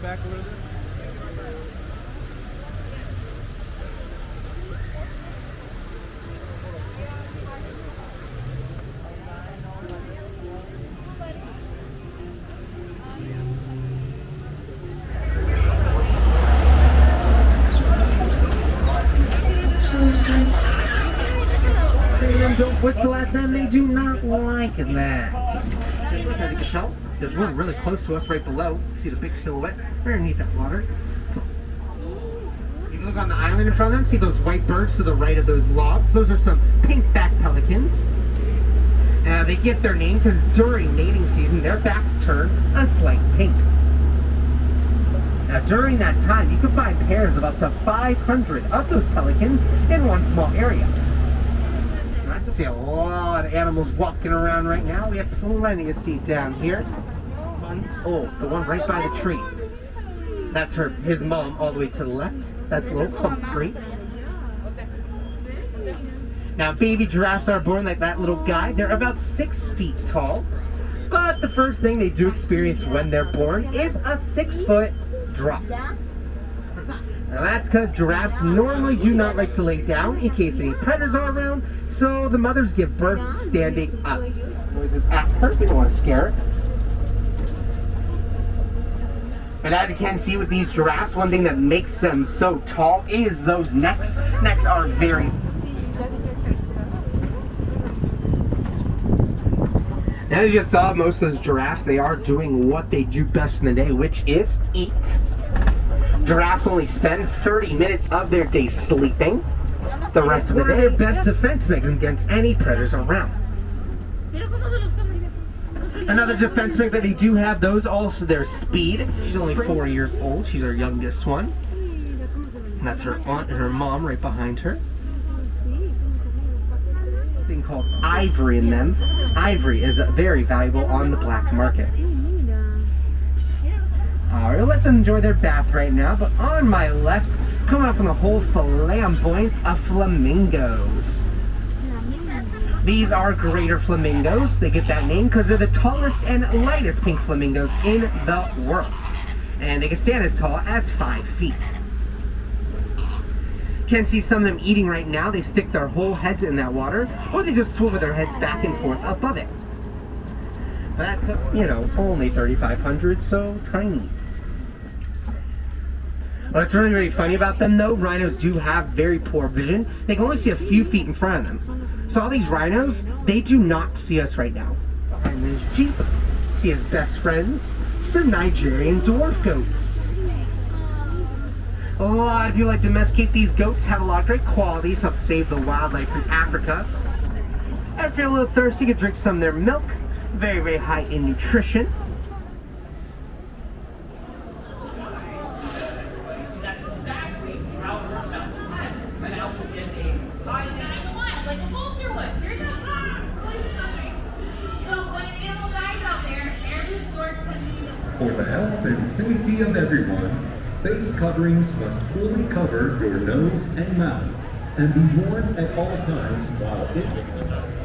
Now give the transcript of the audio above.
back a little bit. Don't whistle at them, they do not like that. As you can tell, there's one really close to us right below. You see the big silhouette right underneath that water. If you look on the island in front of them, see those white birds to the right of those logs? Those are some pink-backed pelicans. They get their name because during mating season, their backs turn a slight pink. Now, during that time, you can find pairs of up to 500 of those pelicans in one small area. I see a lot of animals walking around right now. We have plenty to see down here. Months old, the one right by the tree. That's his mom all the way to the left. That's a little hump tree. Now, baby giraffes are born like that little guy. They're about 6 feet tall. But the first thing they do experience when they're born is a 6-foot drop. Now that's because giraffes normally do not like to lay down in case any predators are around, so the mothers give birth standing up. Noises at her, we don't want to scare her. But as you can see with these giraffes, one thing that makes them so tall is those necks. Necks are very... Now as you just saw, most of those giraffes, they are doing what they do best in the day, which is eat. Giraffes only spend 30 minutes of their day sleeping. The rest of the day, their best defense mechanism against any predators around. Another defense mechanism that they do have, those also their speed. She's only 4 years old. She's our youngest one. And that's her aunt and her mom right behind her. A thing called ivory in them. Ivory is very valuable on the black market. Alright, we'll let them enjoy their bath right now, but on my left, coming up on the whole flamboyance of flamingos. These are greater flamingos. They get that name because they're the tallest and lightest pink flamingos in the world. And they can stand as tall as 5 feet. You can see some of them eating right now. They stick their whole heads in that water, or they just swivel their heads back and forth above it. That's, you know, only 3,500, so tiny. What's really, really funny about them though, rhinos do have very poor vision. They can only see a few feet in front of them. So all these rhinos, they do not see us right now. Behind this Jeep, see his best friends, some Nigerian dwarf goats. A lot of people like to domesticate these goats, have a lot of great qualities, help save the wildlife in Africa. And if you're a little thirsty, you can drink some of their milk. Very, very high in nutrition. For the health and safety of everyone, face coverings must fully cover your nose and mouth and be worn at all times while in